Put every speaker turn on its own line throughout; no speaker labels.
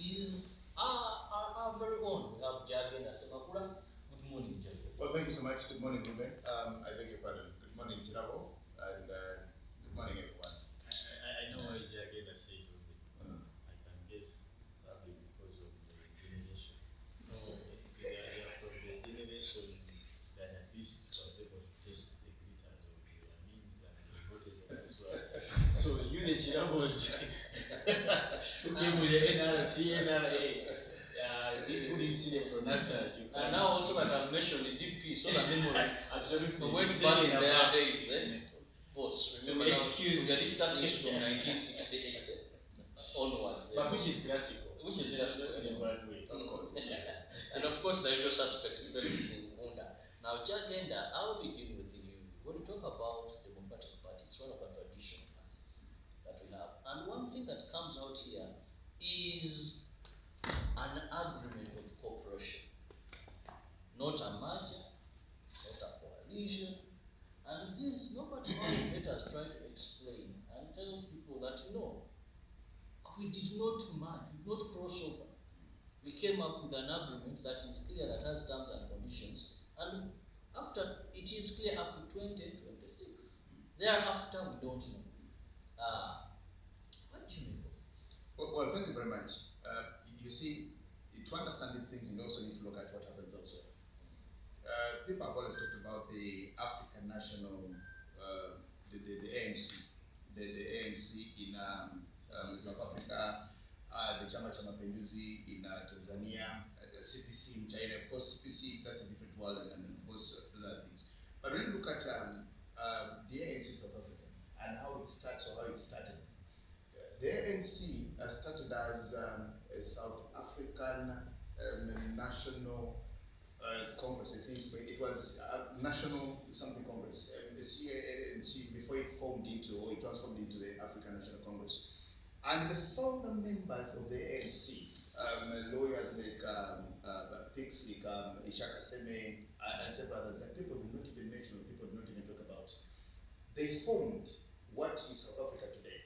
is our very own. We have Jagenda Semakula. Good morning, Jagenda.
Well, thank you so much. Good morning, Ruben. I beg your pardon. Good morning, Chirabo, and good morning, everyone.
I know why Jagenda said Ruben. I can guess probably because of the generation. They are from the generation that at least was able to taste the glitters of the means and the voted as well. So you the Chirabos who came with the NRC, NRA, couldn't see the pronouncers.
And now also that I've mentioned the DP, so that memory.
Absolutely.
So when back in their days, boss, remember
so excuse
now, this starts from 1968 onwards.
But which is classical.
Which is classical
in a bad way, of course.
And of course, the usual suspect, Felix Munda. Now, Jagenda, I'll begin with you. When we talk about Democratic Party, it's one of our traditional parties that we have. And one thing that comes out here is an agreement of cooperation. Not a merger, not a coalition. And this, no matter how let us try to explain and tell people that, no, we did not merge, we did not cross over. We came up with an agreement that is clear, that has terms and conditions, and after it is clear up to 2026. Thereafter, we don't know. What do you make of this?
Well, thank you very much. You see, to understand these things, you also need to look at what happens elsewhere. People have always talked about the African National, the ANC, the ANC in South Africa, the Chama Cha Mapinduzi in Tanzania, the CPC in China. Of course, CPC, that's a different world, and of course, other things. But when you look at the ANC in South Africa and how it starts or how it started, the ANC started as a South African National Congress. I think it was National something Congress. The ANC before it formed into, or it transformed into the African National Congress. And the founder members of the ANC, lawyers like Pixley, Ishaka Seme, and several others that people do not even mention, or people do not even talk about, they formed what is South Africa today.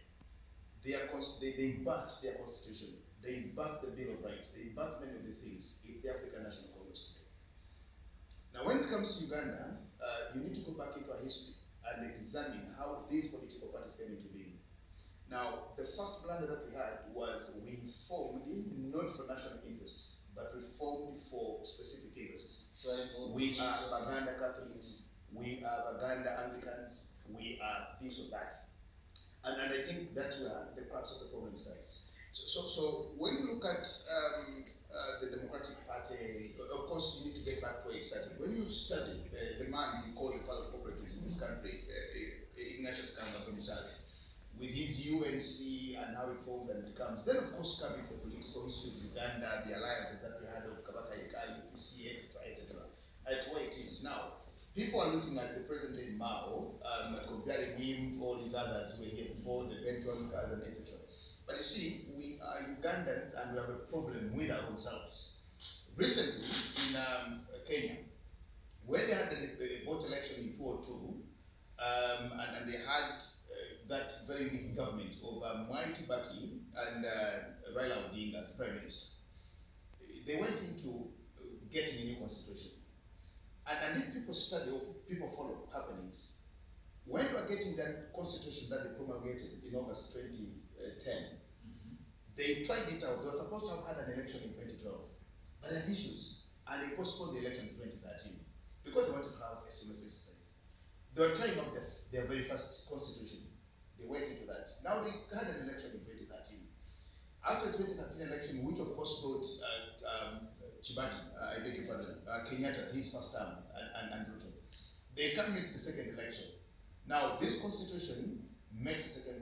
They birthed their constitution, they birthed the Bill of Rights, they birthed many of the things. It's the African National Congress today. Now, when it comes to Uganda, you need to go back into our history and examine how these political parties came into being. Now, the first blunder that we had was we formed not for national interests, but we formed for specific interests. We are Baganda Catholics, we are Baganda Anglicans, we are this or that. And I think that's where the crux of the problem starts. So when you look at the Democratic Party, of course you need to get back to where it started. When you study the man you call the father of cooperatives in this country, Ignatius Kamba-Komisarus, with his UNC and how it forms and it comes. Then, of course, coming the political history of Uganda, the alliances that we had of Kabaka Yekali, UPC, etc., at where it is now. People are looking at the present-day Mao, comparing him, all these others who were here before, the Bentuanukas, and etc. But you see, we are Ugandans and we have a problem with ourselves. Recently, in Kenya, when they had the vote election in 2002, and they had that very big government of Mwai Kibaki and Raila Odinga as Prime Minister, they went into getting a new constitution. And if people study or people follow happenings, when we are getting that constitution that they promulgated in August 2010, they tried it out. They were supposed to have had an election in 2012, but had issues, and they postponed the election to 2013 because they wanted to have a semester exercise. They were trying out their very first constitution. They went into that. Now they had an election in 2013. After the 2013 election, which of course brought Chibati, I beg your pardon, Kenyatta, his first term, and Ruto. They come into the second election. Now this constitution makes a second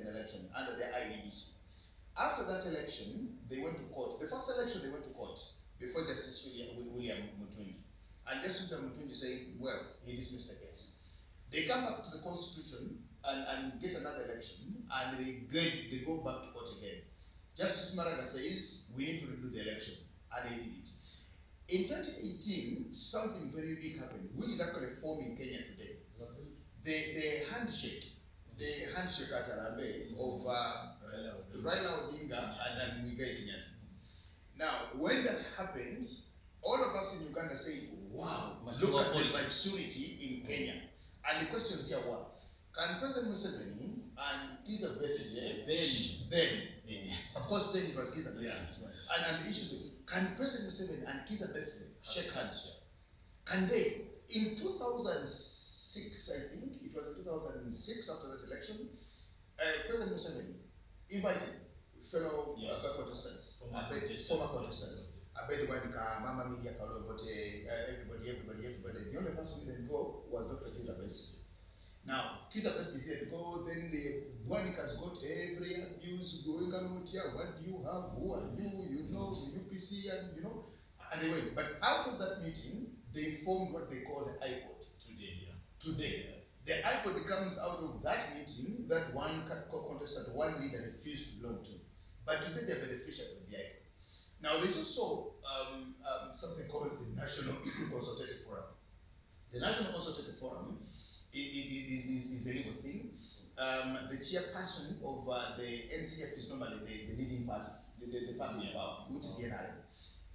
election under the IEBC. After that election, they went to court. The first election they went to court before Justice William Mutungi. And Justice Mutungi said, well, he dismissed the case. They come back to the constitution and get another election, and they go back to court again. Justice Maraga says, we need to redo the election, and they did it. In 2018, something very big happened, which is actually forming Kenya today. The handshake at Harambee of Raila Odinga and Muigai Kenyatta. Now, when that happens, all of us in Uganda say, wow, look at the maturity in Kenya. And the questions here were, can President Museveni and Kizza Besigye, of course then it was Kizza Besigye, and the issue is, can President Museveni and Kizza Besigye shake hands? Can they? In 2006, I think, it was in 2006 after that election, President Museveni invited fellow Protestants, former Protestants. I bet Mama Media, everybody. The only person who didn't go was Dr. Kizza Besigye. Now, Kizza Besigye didn't go, then the Bwanikas got every abuse going on here. What do you have? Who are you? You know, the UPC, and you know. And they went. But out of that meeting, they formed what they call the IPOD. Today. The IPOD comes out of that meeting that one contestant, one leader refused to belong to. But today they're beneficiaries of the IPOD. Now, there's also something called the National Consultative Forum. The National Consultative Forum is a legal thing. The chairperson of the NCF is normally the leading party, the party in power, which is the NRM.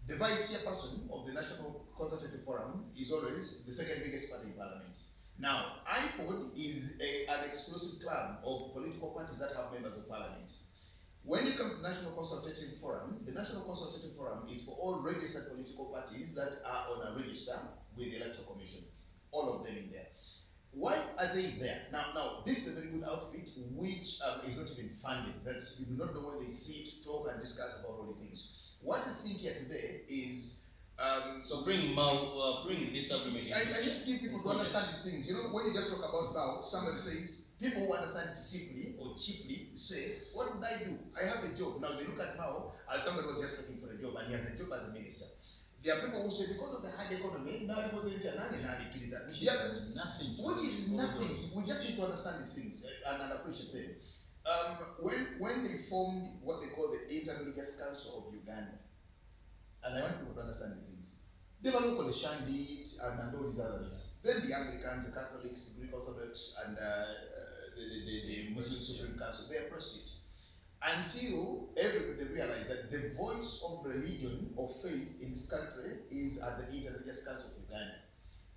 The vice chairperson of the National Consultative Forum is always the second biggest party in parliament. Now, IPOD is an exclusive club of political parties that have members of parliament. When you come to the National Consultative Forum, the National Consultative Forum is for all registered political parties that are on a register with the Electoral Commission. All of them in there. Why are they there? Now, this is a very good outfit which is not even funded. That you do not know when they sit, talk, and discuss about all the things. What we think here today is
so bring this agreement.
I need to give people to understand these things. You know, when you just talk about Mao, somebody says, people who understand simply or cheaply say, what would I do? I have a job. Now they look at Mao as somebody was just looking for a job and he has a job as a minister. There are people who say, because of the hard economy, now it was in Janani, which is nothing. Which is nothing. We just need to understand these things and appreciate them. When they formed what they call the Interreligious Council of Uganda, and I want people to understand the things, they were local Shandit and all these others. Then the Anglicans, the Catholics, the Greek Orthodox, and the Muslim Supreme Council, they oppressed it. Until everybody realized that the voice of religion or faith in this country is at the Interreligious Council of Uganda.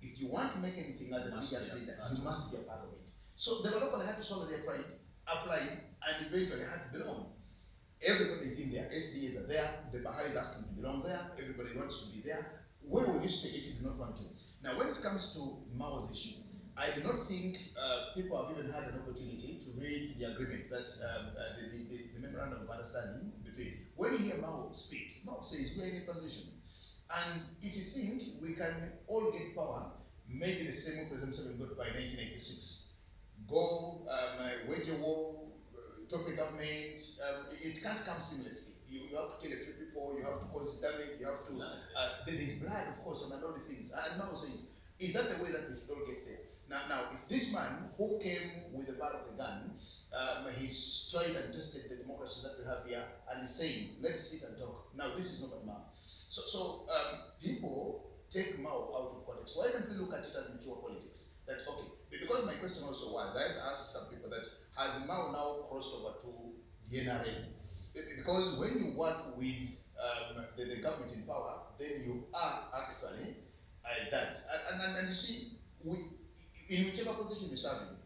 If you want to make anything as a religious leader, you must be a part of it. So the local had to swallow their pride, apply, and eventually had to belong. Everybody is in there. SDAs are there. The Baha'i is asking to belong there. Everybody wants to be there. Where will you stay if you do not want to? Now, when it comes to Mao's issue, I do not think people have even had an opportunity to read the agreement that the memorandum of understanding between. When you hear Mao speak, Mao says we're in a transition. And if you think we can all get power, maybe the same way President Museveni got by 1986. Go, wage a war, topic government, it can't come seamlessly. You have to kill a few people, you have to cause damage, you have to, there is blood, of course, and all the things. And Mao says, is that the way that we should all get there? Now, if this man who came with the barrel of the gun, he's tried and tested the democracy that we have here, and he's saying, let's sit and talk. Now, this is not a Mao. So people take Mao out of context. Why don't we look at it as mature politics? That, okay, because my question also was, I asked some people that, has Mao now crossed over to the NRM? Because when you work with the government in power, then you are actually that. And you see, in whichever position you're serving,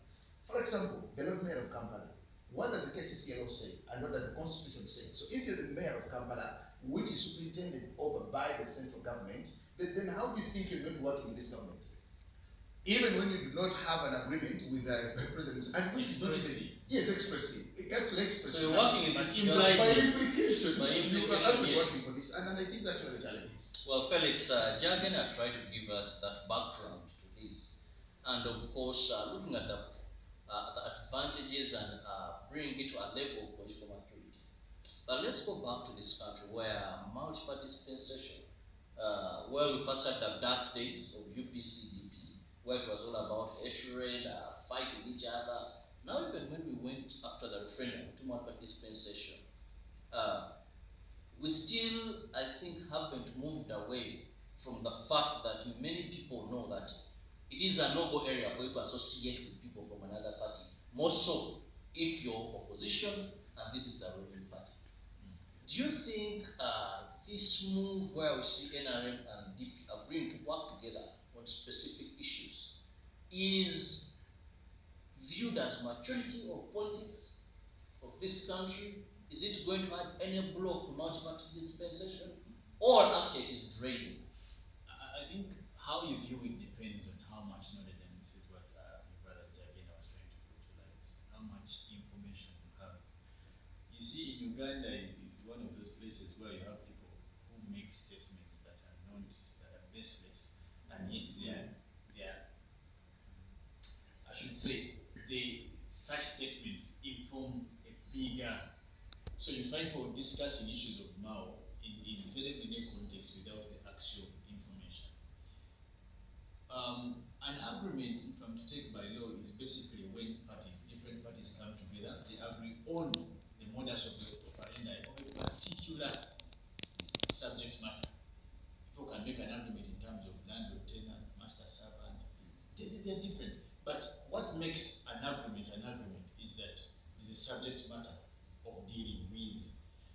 for example, the Lord Mayor of Kampala, what does the KCCLO say and what does the Constitution say? So if you're the Mayor of Kampala, which is superintended over by the central government, then how do you think you're going to work in this government? Even when you do not have an agreement with the president, and which is not easy. Yes, expressly.
So you're working in this
by implication. You are actually
yes.
working for this, and I think that's where the challenge is.
Well, Felix, Jagan tried to give us that background to this, and of course, looking at the advantages and bringing it to a level of political maturity. But let's go back to this country where multi-party dispensation, where we first had the dark days of UPC, where it was all about hatred, fighting each other. Now even when we went after the referendum to multi-party dispensation, we still, I think, haven't moved away from the fact that many people know that it is a noble area for you to associate with people from another party. More so if your opposition and this is the ruling party. Do you think this move where we see NRM and DP agreeing to work together on specific issues is viewed as maturity of politics of this country? Is it going to add any block to multi-party dispensation, or actually it is draining?
I think how you view it depends on how much knowledge, and this is what my brother Jagena was trying to put to light, how much information you have. You see, in Uganda is one of those places where you have people who make statements that are not, that are baseless, and yet they are, I should say, such statements inform a bigger. So you find people discussing issues of Mao in very many contexts without the actual information. An agreement, if I'm to take by law, is basically when different parties come together, they agree on the modus operandi of a particular subject matter. People can make an argument in terms of landlord, tenant, master servant. They're different. But what makes an agreement is that it's a subject matter of dealing with.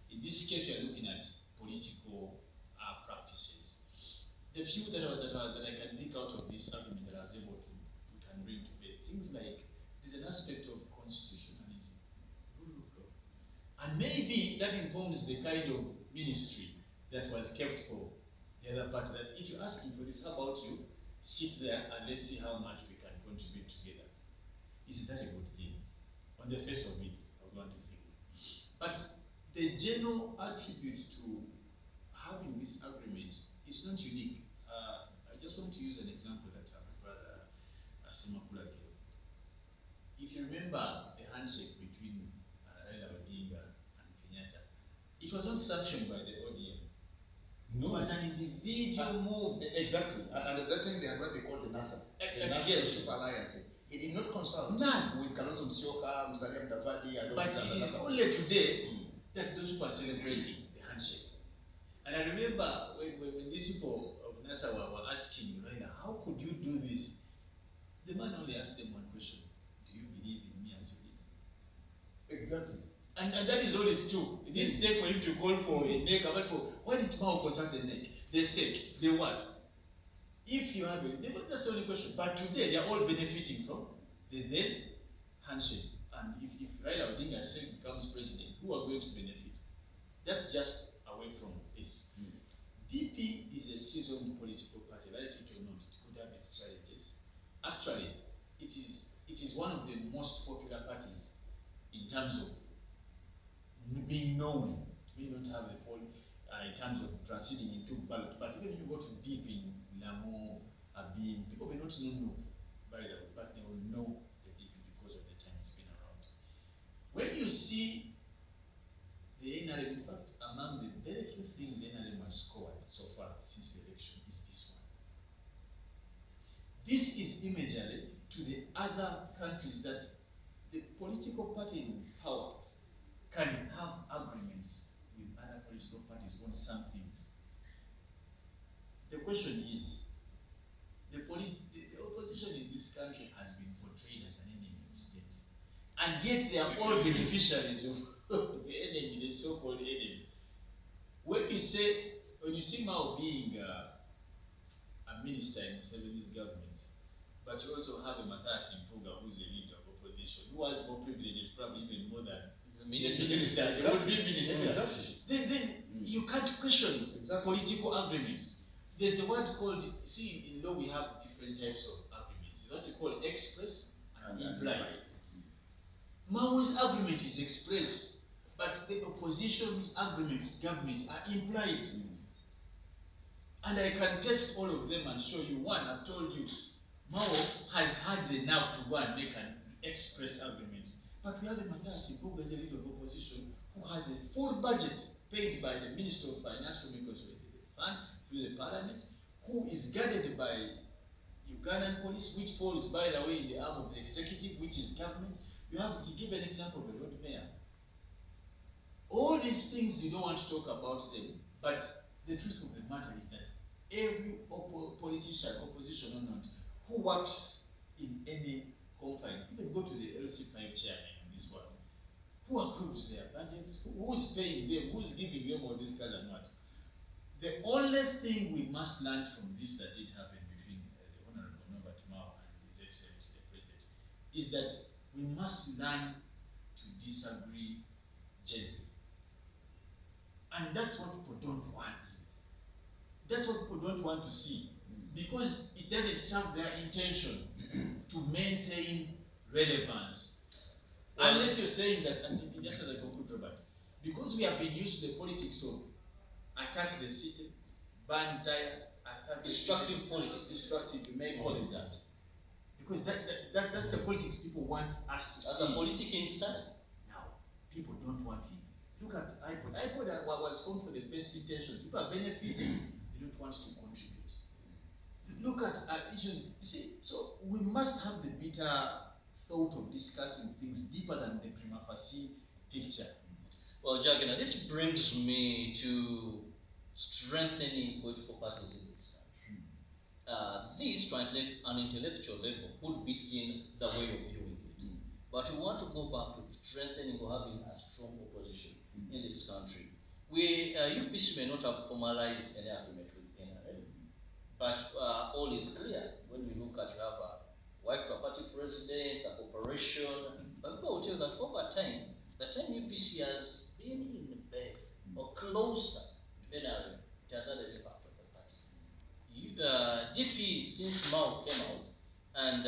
In this case, we are looking at political practices. The few that I can pick out of this argument that I was able to, we can bring to bear, things like there's an aspect of constitutionalism, rule of law. And maybe that informs the kind of ministry that was kept for the other party, that if you're asking for this, how about you sit there and let's see how much we can contribute together. Isn't that a good thing? On the face of it, I would want to think. But the general attribute to having this agreement is not unique. I just want to use an example that my brother Semakula gave. If you remember the handshake between Raila Odinga and Kenyatta, it was not sanctioned by the ODM. No. It was an individual move.
Exactly. And at that time they had what they called the NASA. The National Super Alliance. He did not consult with Kalonzo Musyoka, Musalia Mudavadi, and
but it is only today that those who are celebrating the handshake. And I remember when these people of NASA were asking Raila, how could you do this? The man only asked them one question: do you believe in me as your leader?
Exactly.
And that is all it took. It didn't take for him to call for a NEC. Why did Mao consult the NEC? They said, they what? If you have it, that's the only question. But today, they are all benefiting from the then handshake. And if Raila Odinga becomes president, who are going to benefit? That's just away from this. DP is a seasoned political party, like it or not. It could have its challenges. Actually, it is one of the most popular parties in terms of being known. We don't have the fall in terms of transiting into ballot, but even if you go to deep in Lamo, Abim, people may not know by the way, but they will know the DP because of the time it's been around. When you see the NRM, in fact, among the very few things the NRM has scored so far since the election is this one. This is imagery to the other countries that the political party in power can have agreements with other political parties on some things. The question is, the opposition in this country has been portrayed as an enemy of state. And yet they are all beneficiaries of the enemy, the so-called enemy. When you see Mao being a minister in Museveni's government, but you also have a Matthias Mpuga who's a leader of opposition, who has more privileges, probably even more than minister, they would be minister. Then you can't question political agreements. There's a word called, see, in law we have different types of agreements. There's what you call express and implied. Mao'S agreement is express, but the opposition's agreement with government are implied. And I can test all of them and show you one. I've told you, Mao has had the nerve to go and make an express agreement. But we have a Matthias Mpuga as a leader of opposition who has a full budget paid by the Minister of Finance from a consolidated fund through the parliament, who is guarded by Ugandan police, which falls, by the way, in the arm of the executive, which is government. You have to give an example of a road mayor. All these things you don't want to talk about them, but the truth of the matter is that every politician, opposition or not, who works in any confine, even go to the LC5 chairman in this world, Who approves their budgets? Who's paying them? Who's giving them all these cars and what? The only thing we must learn from this that did happen between the Honorable Norbert Mao and His Excellency the President is that we must learn to disagree gently. And that's what people don't want. That's what people don't want to see. Because it doesn't serve their intention to maintain relevance. Unless you're saying that, and just as I conclude, Robert, because we have been used to the politics of attack the city, burn tires, attack
Destructive politics.
Destructive, you may call it that. Because that's the politics people want us to
As
see.
a politicking style.
Now, people don't want it. Look at iPod. iPod was formed for the best intentions. People are benefiting, they don't want to contribute. Look at issues. You see, so we must have the bitter thought of discussing things deeper than the prima facie picture.
Well, Jagana, this brings me to strengthening political parties in this country. This, to an intellectual level, could be seen the way of viewing it. But we want to go back to strengthening or having a strong opposition in this country. UPC may not have formalized any agreement with NRM, but all is clear. When we look at, you have a wife to a party president, a corporation, but people will tell you that over time, the time UPC has been in bed or closer to NRM, it has had an impact on the party. DP, since Mao came out, and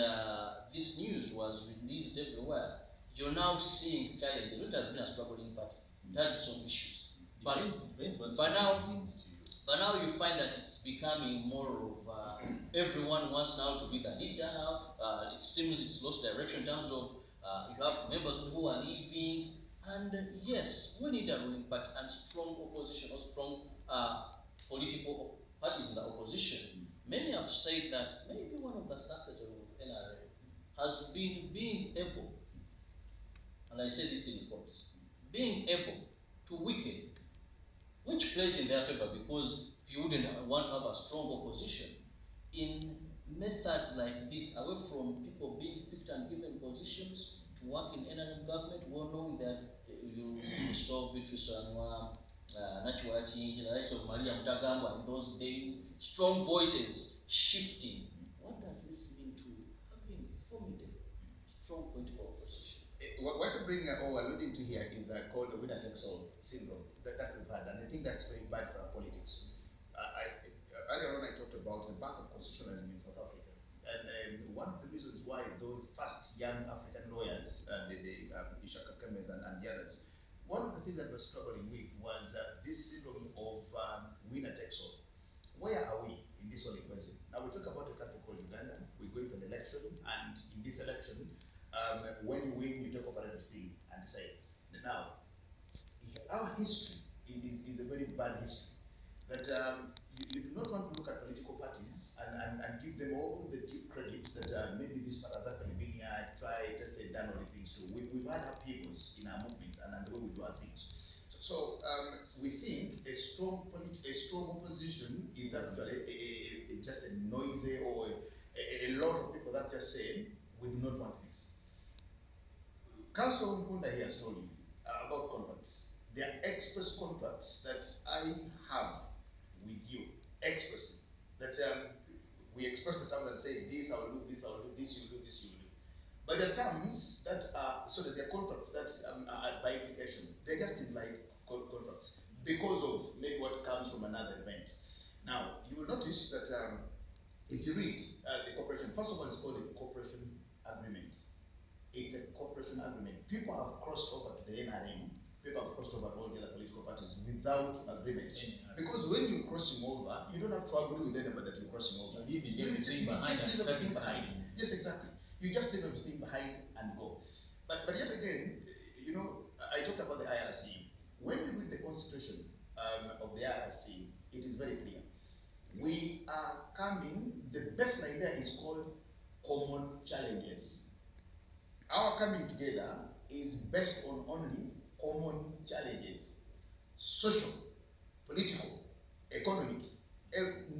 this news was released everywhere, you're now seeing challenges. It has been a struggling party. It had some issues. But now you find that it's becoming more of everyone wants now to be the leader now. It seems it's lost direction in terms of you have members who are leaving. And yes, we need a ruling party and strong opposition or strong political parties in the opposition. Many have said that maybe one of the successes of NRA has been being able, and I say this in quotes, being able to weaken, which plays in their favor because you wouldn't want to have a strong opposition in methods like this, away from people being picked and given positions to work in NRM government, well knowing that you saw Beatrice Anwa, Natural Change, the likes of Maria Mutagamba in those days, strong voices shifting. What does this mean to having formidable, strong political opposition?
What you bring or alluding to here is called the winner takes all syndrome that we've had, and I think that's very bad for our politics. Earlier on I talked about the birth of constitutionalism in South Africa, and one of the reasons why those first young African lawyers, Ishaka Kemes and the others, one of the things that we're struggling with was this syndrome of winner takes all. Where are we in this whole equation? Now we talk about a country called Uganda, we're going to an election, and in this election, when you win, you take over everything and say, now, our history is a very bad history. That you do not want to look at political parties and give them all the due credit that maybe this part has actually been here, tried, tested, done all the things too. We've had upheavals in our movements and the way we do our things. So we think a strong opposition is actually just a noisy or a lot of people that just say, we do not want this. Council Nkunda here has told you about contracts. There are express contracts that I have with you, expressly, that we express the terms and say, this I will do, this I will do, this you will do, this you will do. But there are terms that are, so that there are contracts that are by implication, they're just like contracts because of maybe what comes from another event. Now, you will notice that if you read the corporation, first of all, it's called a corporation agreement. It's a corporation agreement. People have crossed over to the NRM, people have crossed over to all the other political parties without agreements. Because when you're crossing over, you don't have to agree with anybody that you're crossing over.
You leave everything behind
just
and
leave everything
starting
behind. Yes, exactly. You just leave everything behind and go. But yet again, you know, I talked about the IRC. When you read the constitution of the IRC, it is very clear. We are coming, the best idea is called common challenges. Our coming together is based on only common challenges, social, political, economic,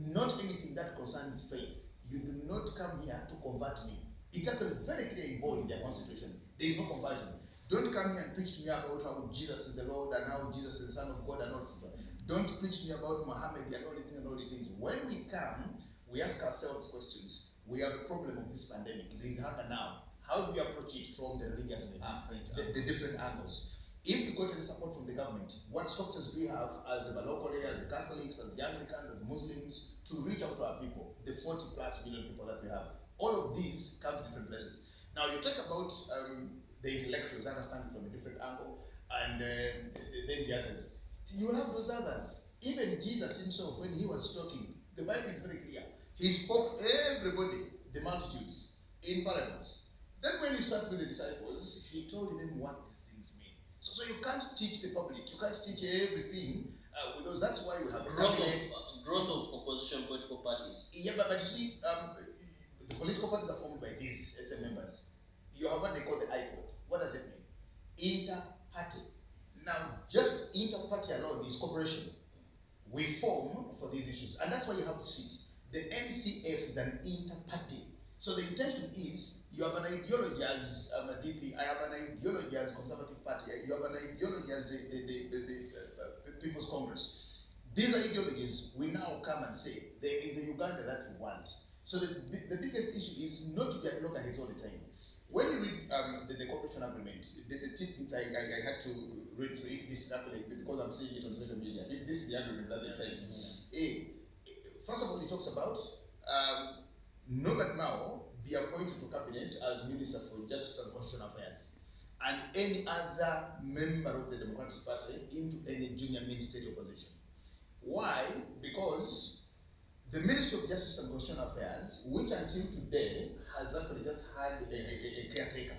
not anything that concerns faith. You do not come here to convert me. It's actually very clear in bold in their constitution. There is no conversion. Don't come here and preach to me about how Jesus is the Lord and how Jesus is the Son of God and all this. Don't preach to me about Muhammad and all these things. When we come, we ask ourselves questions. We have a problem of this pandemic. There is hunger now. How do we approach it from the religious, the different angles? If we got any support from the government, what structures do we have as the locally, as the Catholics, as the Anglicans, as the Muslims, to reach out to our people, the 40 plus million people that we have? All of these come to different places. Now you talk about the intellectuals, understand from a different angle, and then the others. You have those others. Even Jesus himself, when he was talking, the Bible is very clear. He spoke to everybody, the multitudes, in parables. Then when he sat with the disciples, he told them what these things mean. So you can't teach the public, you can't teach everything, because that's why we have
growth of opposition political parties.
Yeah, but you see, the political parties are formed by these SM members. You have what they call the IPOD. What does it mean? Inter-party. Now, just inter-party alone is cooperation. We form for these issues, and that's why you have to see it. The NCF is an inter-party. So the intention is, you have an ideology as DP, I have an ideology as Conservative Party, you have an ideology as the People's Congress. These ideologies, we now come and say, there is a Uganda that we want. So the biggest issue is not to get loggerheads all the time. When you read the cooperation agreement, the tidbits I had to read through, if this is happening, because I'm seeing it on social media, if this is the agreement that they're saying. First of all, it talks about Norbert Mao be appointed to cabinet as Minister for Justice and Constitutional Affairs, and any other member of the Democratic Party into any junior ministerial position. Why? Because the Ministry of Justice and Constitutional Affairs, which until today has actually just had a caretaker,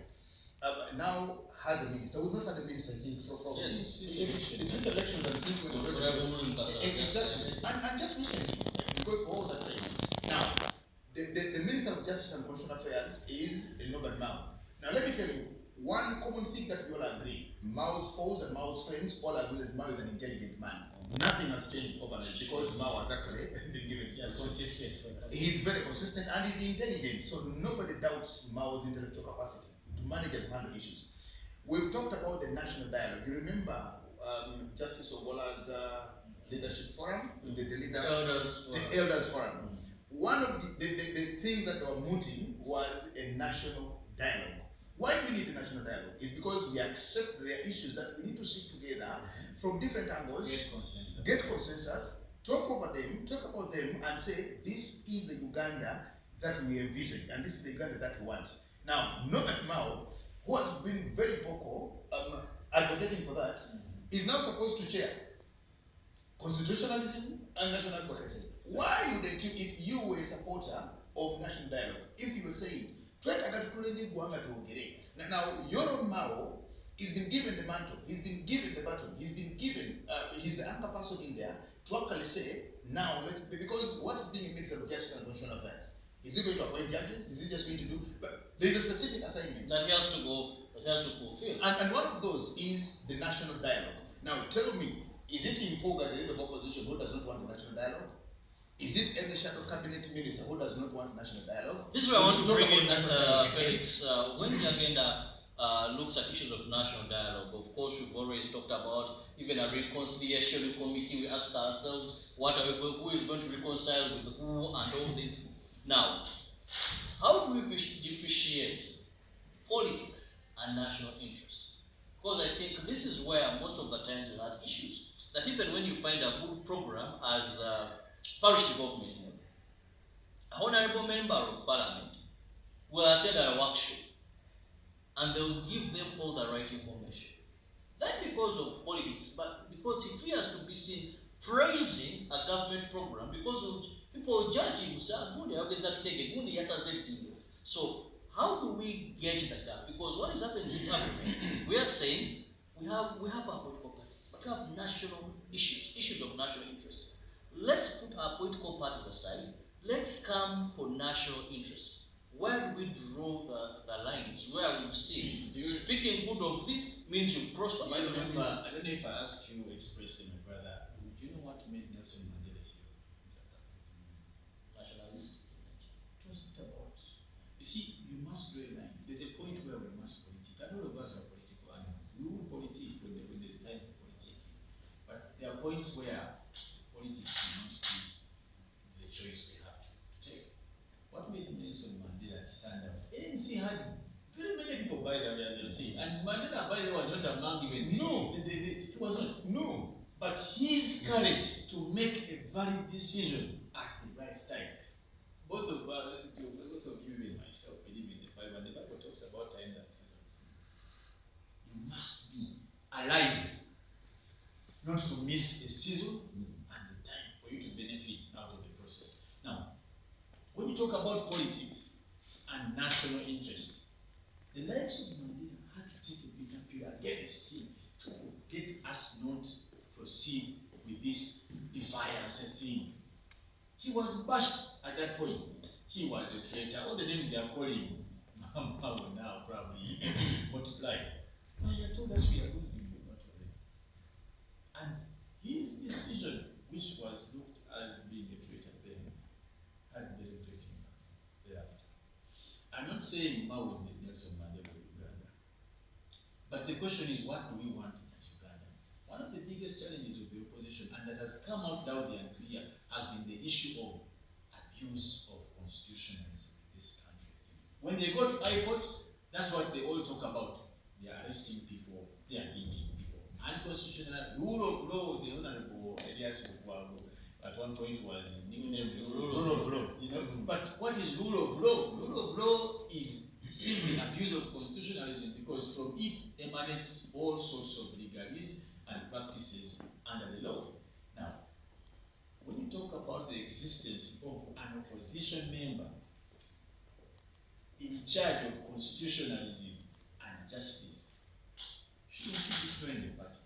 now has a minister. We've not had a minister, I think, from since election and since when the president. Exactly. And just recently, because for all that time. Now, the Minister of Justice and Constitutional Affairs is Norbert Mao. Now, let me tell you, one common thing that we all agree, Mao's foes and Mao's friends all agree that Mao is an intelligent man. Nothing has changed overnight because Mao has actually been given.
Consistent.
He's very consistent and he's intelligent, so nobody doubts Mao's intellectual capacity to manage and handle issues. We've talked about the national dialogue. You remember Justice Ogola's leadership forum, the Elders Forum. One of the things that they were mooting was a national dialogue. Why do we need a national dialogue? It's because we accept there are issues that we need to sit together from different angles, get consensus, talk over them, talk about them, and say this is the Uganda that we envision, and this is the Uganda that we want. Now, Norbert Mao, who has been very vocal, advocating for that, is now supposed to chair constitutionalism and national cohesion. Why would they keep, if you were a supporter of national dialogue, if you were saying, now, Yoram Mao has been given the mantle, he's been given the baton, he's been given, he's the anchor person in there to actually say, now let's, because what is being a Minister of Justice and Constitutional Affairs? Is he going to appoint judges? Is he just going to do, but there's a specific assignment
that he has to go, that he has to fulfill.
And one of those is the national dialogue. Now tell me, is it Impoga, the leader of opposition, who does not want the national dialogue? Is it any shadow cabinet minister who does not want national dialogue?
This is where I want to bring in Felix. When the agenda looks at issues of national dialogue, of course we've always talked about even a reconciliation committee. We ask ourselves, who is going to reconcile with who and all this. Now, how do we differentiate politics and national interest? Because I think this is where most of the times we have issues. That even when you find a good program as parish development, an honorable member of parliament will attend a workshop and they will give them all the right information. Not because of politics, but because he fears to be seen praising a government program, because people will judge him, say, so how do we gauge the gap? Because what is happening in this agreement, we are saying we have our political parties, but we have national issues of national interest. Let's put our political parties aside. Let's come for national interest. Where do we draw the lines? Where we see speaking good of this means you prosper.
I don't know if I asked you expressly, my brother, do you know what made Nelson Mandela hero?
Nationalist.
It wasn't about. You see, you must draw a line. There's a point where we must politics. And all of us are political animals.
points where politics cannot be the choice we have to take. What made Nelson Mandela stand out? ANC had very many people by the way, as you'll see, and Mandela, by the way, was not among even. No, he was not. No, but his courage to make a valid decision at the right time. Both of you, even myself, believe in the Bible, and the Bible talks about times and seasons. You must be alive, not to miss a season and the time for you to benefit out of the process. Now, when you talk about politics and national interest, the likes of Mandela had to take a bitter pill against him to get us not proceed with this defiance thing. He was bashed at that point. He was a traitor. All the names they are calling Mao now probably multiply. Now you told us we are losing, we're not already. And his decision, which was looked as being a traitor then, had very great impact thereafter. I'm not saying Mao was the Nelson Mandela of Uganda. But the question is, what do we want as Ugandans? One of the biggest challenges of the opposition, and that has come out loudly and clear, has been the issue of abuse of constitutionalism in this country. When they go to high court, that's what they all talk about. They are arresting people, they are beating people. Unconstitutional rule of law, the Honorable Elias Lukwago at one point was nicknamed rule of law. You know? But what is rule of law? Rule of law is simply abuse of constitutionalism, because from it emanates all sorts of legalese and practices under the law. Now, when you talk about the existence of an opposition member in charge of constitutionalism and justice, shouldn't you be joining the party?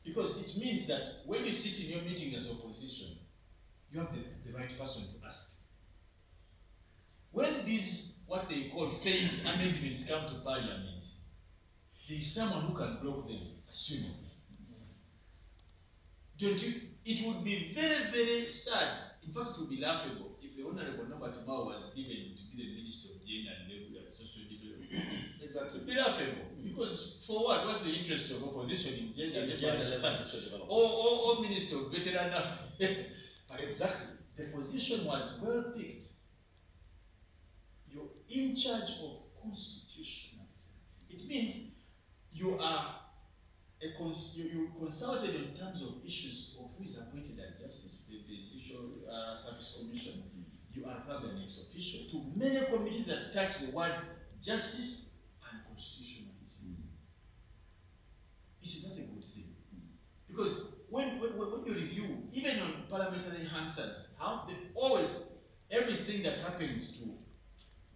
Because it means that when you sit in your meeting as opposition, you have the right person to ask. When these, what they call failed amendments come to parliament, there is someone who can block them, assuming. Don't you? It would be very, very sad. In fact, it would be laughable if the Honorable Norbert Mao was given to be the Minister of Gender and Labor and Social Development. It would be laughable. Because for what? What's the interest of opposition in gender and social development? Or Minister of Veteran Affairs. But exactly, the position was well picked. You're in charge of constitutionalism. It means you are you consulted in terms of issues of who is appointed as justice, the Judicial Service Commission. You are probably an ex-official to many committees that touch the word justice and constitutionalism. Is not a good thing? Because when you review, even on parliamentary Hansards, how they always, everything that happens to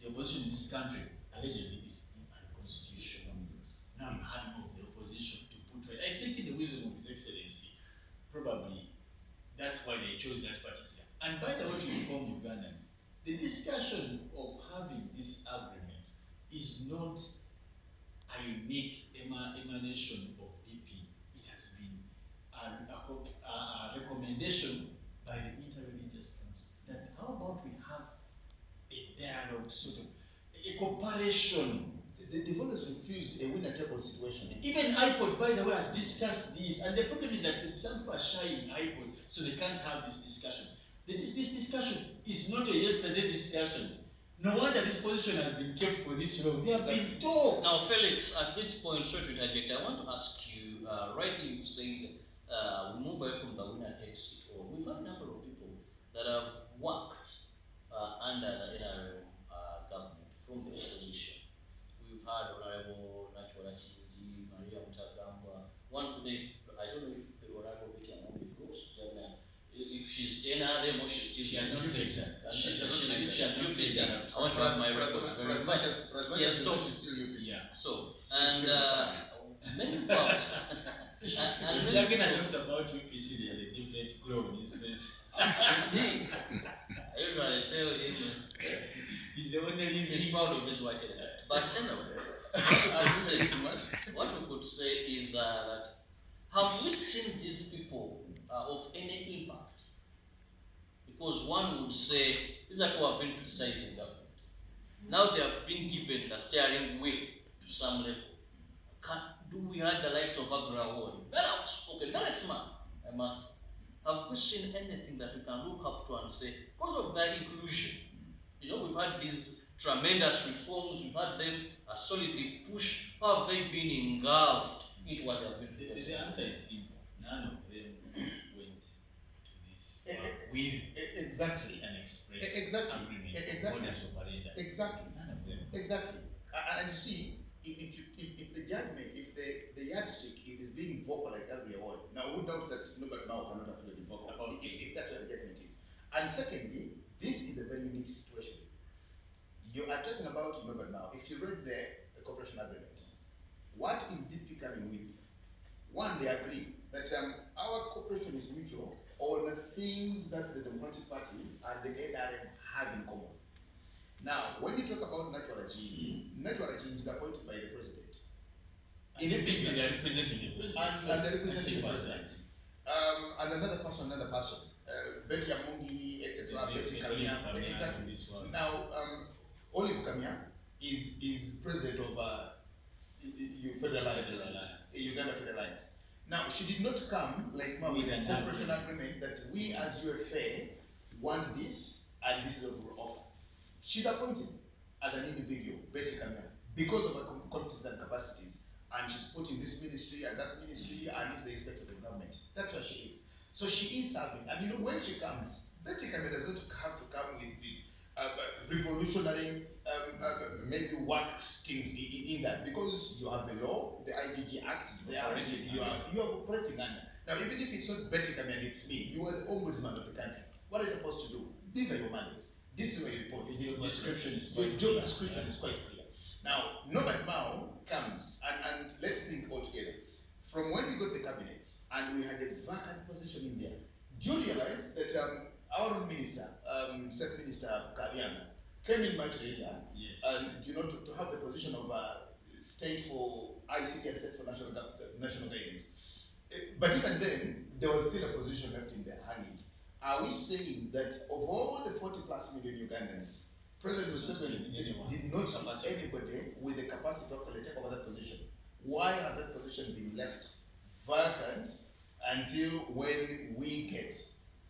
the opposition in this country allegedly is unconstitutional. Now you have more of the opposition to put right. I think in the wisdom of His Excellency, probably that's why they chose that particular. And by the way, to inform Ugandans, the discussion of having this agreement is not a unique emanation of DP. It has been a recommendation by the Interreligious Council that how about we have a dialogue, sort of a comparison.
They've always refused a winner-take-all situation.
Even IPOD, by the way, has discussed this, and the problem is that some people are shy in IPOD, so they can't have this discussion. This discussion is not a yesterday discussion. No wonder this position has been kept for this long. They have been talks.
Now, Felix, at this point, sorry to interject, I want to ask you, rightly you said, we move away from the winner takes it all. We've had a number of people that have worked under the NRM government from the opposition. We've had Honorable Nachwala Chinji, Maria Mutagamba, one today, I don't know if the Honorable Betty Amobi goes, if she's NRM or she's still.
She has not said that.
She has not said that. I want to have my record very much. Yes, so,
yeah.
So, and many people. And many
Jagina
people.
talks about UPC, there's a different glow in his face.
You see, I usually tell him
He's the only living.
he's proud of his work. But anyway, what we could say is that have we seen these people of any impact? Because one would say these are people who have been criticizing government. Now they have been given the steering wheel to some level. we had the likes of Agra Ward, very outspoken, very smart, I must. Have we seen anything that we can look up to and say, because of their inclusion, we've had these tremendous reforms, we've had them solidly pushed, how have they been engulfed into what they have been doing?
The answer is simple. None of them went to this with
Exactly.
an express
Exactly.
agreement.
Exactly.
Modus operandi.
Exactly.
None of them.
Exactly. And you see, if the judgment, if the yardstick is being vocal like every award, now who doubts that nobody now cannot afford to be vocal, if that's what the judgment is. And secondly, this is a very unique situation. You are talking about, remember now, if you read the cooperation agreement, what is DP coming with? One, they agree that our cooperation is mutual on the things that the Democratic Party and the NRM have in common. Now, when you talk about natural regime is appointed by the president.
And they are representing the president.
And they're representing the
Simple as
president.
that.
And another person. Betty Amungi, etc. Betty Kamia, exactly. Now, Olive Kamia is president of Federal Alliance, Uganda Federal Alliance. Now, she did not come like with a cooperation agreement that we as UFA want this and this is what we will offer. She's appointed as an individual, Betty Kamia, because of her competencies and capacities, and she's put in this ministry and that ministry and if they expect of the government. That's what she is. So she is serving, and when she comes, Betty Kamia does not have to come with revolutionary maybe works things in that, because you have the law, the IGG Act is there, you are operating under. Now, even if it's not Betty Kamia and it's me, you are the ombudsman of the country. What are you supposed to do? These are your mandates. This is what you report. Your job description is quite clear. Now, Norbert Mao comes, and let's think all together. From when we got the cabinet, and we had a vacant position in there, do you realize that our own minister, State Minister Kabianga, came in much later,
yes.
and to have the position of state for ICT and state for national guidance. But even then, there was still a position left in there hanging. Are we saying that of all the 40+ million Ugandans, President Museveni did not see anybody with the capacity to actually take over that position? Why has that position been left vacant until when we get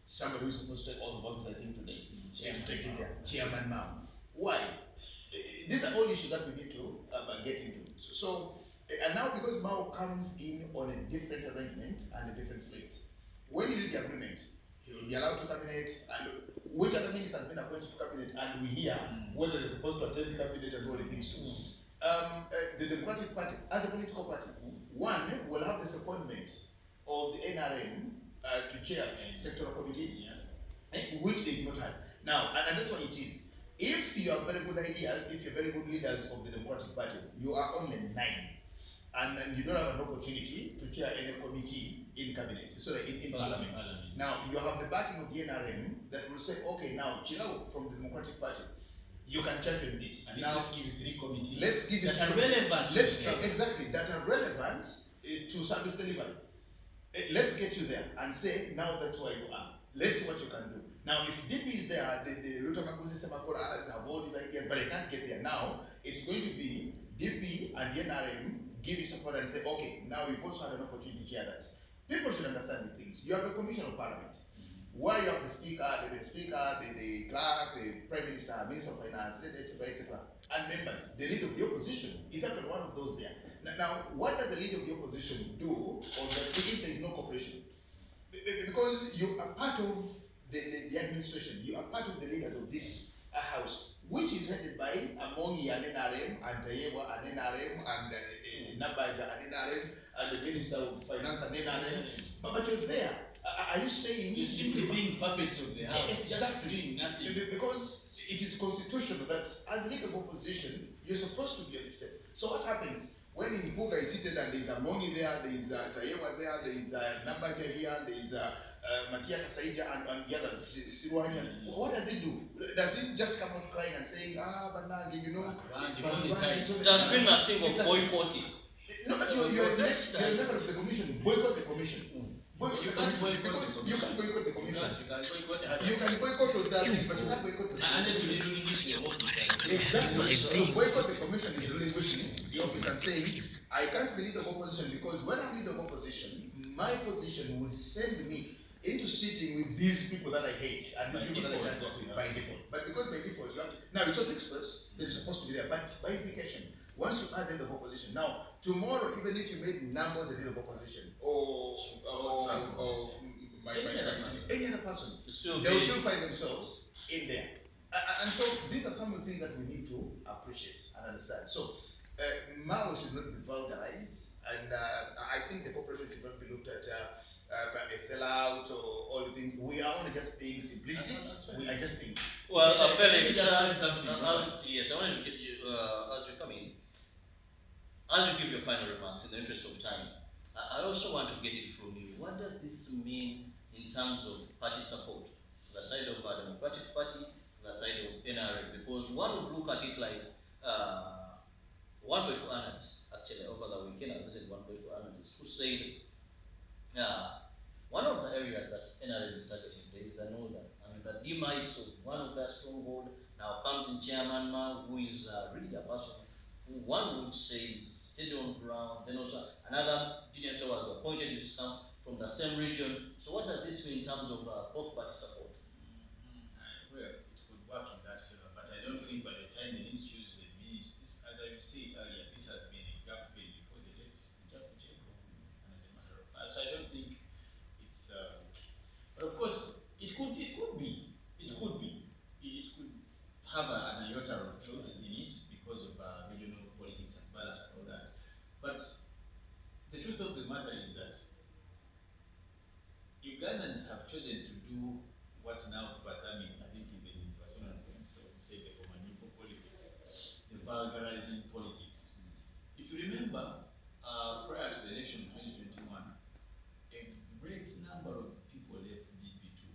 somebody who's supposed to take all the votes, I think, today, to take it there, Chairman Mao? Why? These are all issues that we need to get into. And now because Mao comes in on a different arrangement and a different slate, when you read the agreement, he will be allowed to cabinet, and which other minister has been appointed to cabinet, and we hear whether they're supposed to attend cabinet and all the things too. The Democratic Party, as a political party, one will have the secondment of the NRM to chair sectoral committees, which they did not have. Now, and that's what it is. If you have very good ideas, if you're very good leaders of the Democratic Party, you are only 9. And you don't have an opportunity to chair any committee in cabinet, in parliament. Now, you have the backing of the NRM that will say, okay, now, Chirao from the Democratic Party, you can champion this.
And
now,
let's give you 3 committees
let's give
that
it
are relevant.
Exactly, that are relevant to service delivery. Let's get you there and say, now that's where you are. Let's see what you can do. Now, if DP is there, the Rutamakuzi Semakora others have all these ideas, but they can't get there. Now, it's going to be DP and the NRM give you support and say, okay, now we've also had an opportunity to share that. People should understand these things. You have a commission of parliament. Where you have the speaker, the clerk, the prime minister, minister of finance, etc., and members. The leader of the opposition is actually one of those there. Now, what does the leader of the opposition do on that if there is no cooperation? Because you are part of the administration, you are part of the leaders of this house, which is headed by Amongi and NRM, and Tayewa and NRM, and Nabaja and NRM, and the Minister of Finance and NRM. But you're there. Are you saying
You're simply being puppets of the house, just doing nothing?
Because it is constitutional that as leader of opposition, you're supposed to be on the step. So what happens when in Buga is seated and there is Amongi there, there is Tayewa there, there is Nabaja here, there is Matia Kasaija and the others, Sirwanya? What does it do? Does it just come out crying and saying, but now,
it has been a thing of boycotting.
No, but you're a member of the commission, boycott the commission. commission.
You can't boycott the
You can't boycott the
You
commission.
can boycott it.
You can boycott other things, but you can't boycott the
Unless
commission.
you relinquish your office.
Exactly. So boycott the commission is relinquishing the office and saying, I can't be leader of opposition because when I'm leader of opposition, my position will send me into sitting with these people that I hate and these people that I can't work with by default. But because by default, you have to, now it's not express, they're supposed to be there, but by implication, once you add them the opposition, now tomorrow, even if you made numbers a leader of opposition or any other person, they will still find themselves in there. And so these are some of the things that we need to appreciate and understand. So Mao should not be vulgarized, and I think the corporation should not be looked at a sellout or all the things. We are only just being simplistic. We are just being.
Well, Felix,
Just add something.
yes, I wanted to get you, as you come in, as you give your final remarks in the interest of time, I also want to get it from you. What does this mean in terms of party support? The side of the Democratic Party, the side of NRM, because one would look at it like one political analyst, actually, over the weekend, as I said, one political analyst who said, one of the areas that NRM is targeting is the northern, and the demise of one of their stronghold now comes in Chairman Mao, who is really a person who one would say is steady on ground. Then also another junior was appointed to come from the same region. So what does this mean in terms of both party support?
Well, it could work in that favor, but I don't think by the time they didn't choose the minister, as I said earlier, this has been a gap bill before the date, and as a matter of fact, so I don't think it's. But of course, it could be, it could have an iota of truth in it because of regional politics and balance and all that. But the truth of the matter is that Ugandans have chosen to do what now Batami, I think even it was one of them, so we say the Komanyuko politics, the vulgarizing politics. If you remember, prior to the election of 2021, a great number of people left DP2.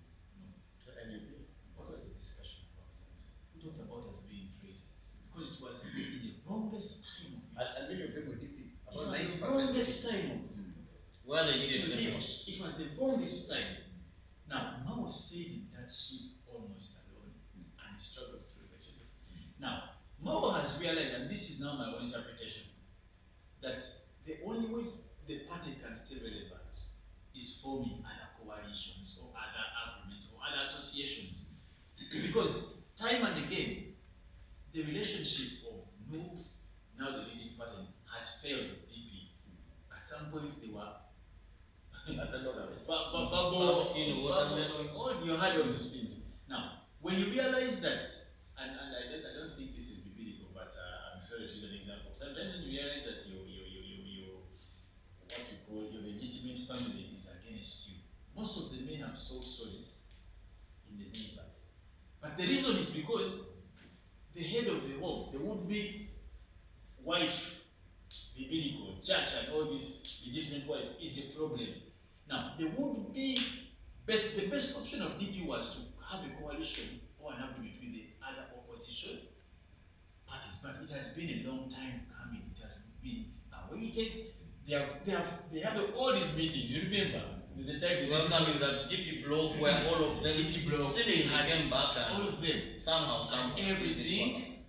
To NUP. What was the discussion about that? We talked about us being traitors because it was in the wrongest time.
And many of them were DP. About
It was
90%.
the wrongest time.
Well, they did
To
it.
leave us. It was the wrongest time. Now, Mao stayed in that ship almost alone and struggled through the ship. Now, Mao has realized, and this is now my own interpretation, that the only way the party can stay relevant is forming other coalitions or other agreements or other associations. Because time and again, the relationship of NUP, now the leading party, has failed deeply. At some point, they were you had all these things. Now, when you realize that, and I don't think this is biblical, but I'm sorry to use an example. Sometimes when you realize that your what you call your legitimate family is against you, most of the men have sold solace in the main party. But the reason is because the head of the home, the would-be wife, biblical, church, and all this legitimate wife is a problem. Now, the best option of DP was to have a coalition or an agreement with the other opposition parties, but it has been a long time coming. It has been awaited. They have all these meetings. You remember? There's a time
Welcoming the GP block where all of them sitting again back and
all of them
somehow
everything.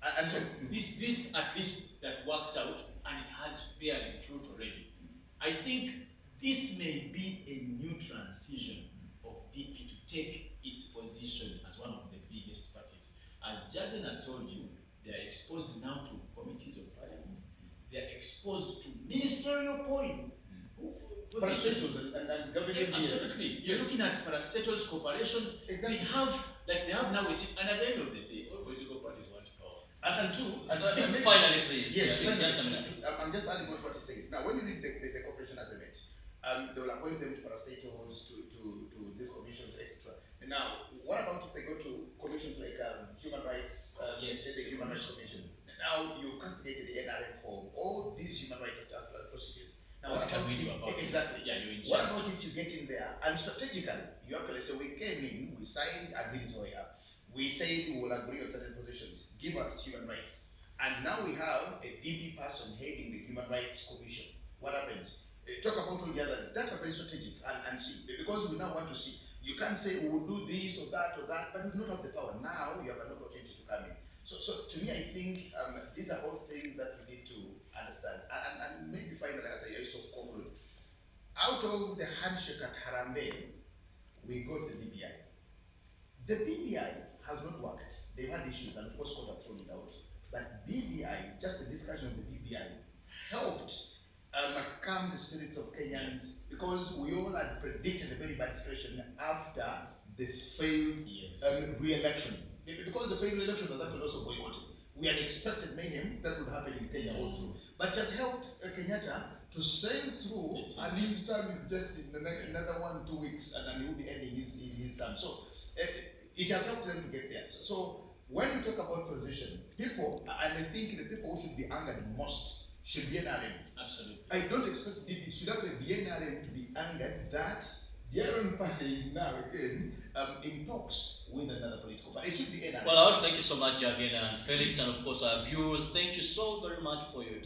And so
this at least that worked out and it has bearing fruit already. I think this may be a new transition of DP to take its position as one of the biggest parties. As Jagan has told you, they are exposed now to committees of parliament. They are exposed to ministerial point.
parastatals and government.
Absolutely. You're looking at parastatals, corporations.
Exactly.
They have now a seat, and at the end of the day, all political parties want power.
And two,
finally, please.
yes,
Just a minute.
I'm just adding on to what he says. Now, when you read the cooperation agreement, they will appoint them to parastatals, to these commissions, etc. And now, what about if they go to commissions like human rights,
Yes.
the Human Rights Commission? Now, you've castigated the NRM for all these human rights atrocities. Now,
What can we do about it?
exactly?
Yeah, you're in
What
charge.
about if you get in there and strategically, you actually say, we came in, we signed, and this is where we are. We said we will agree on certain positions, give us human rights. And now we have a DP person heading the Human Rights Commission. What happens? talk about all the others that are very strategic and see, because we now want to see. You can't say we will do this or that, but we do not have the power. Now you have an opportunity to come in. So to me, I think these are all things that we need to understand. And maybe finally, as I also conclude, out of the handshake at Harambee, we got the BBI. The BBI has not worked. They've had issues, and of course, court have thrown it out. But BBI, just the discussion of the BBI, helped calm the spirits of Kenyans, because we all had predicted a very bad situation after the failed re-election. Because the failed election was actually also boycotted. We had expected mayhem that would happen in Kenya also. But it has helped Kenyatta to sail through, and his term is just in another 1 2 weeks, and then he will be ending his term. So it has helped them to get there. So when we talk about transition, people, and I think the people who should be angered most should be NRM.
Absolutely.
I don't expect it should have the NRM to be angered that the Iron Party is now again in talks with another political party. It should be NRM.
Well, I want to thank you so much, Jagena and Felix, and of course our viewers. Thank you so very much for your time.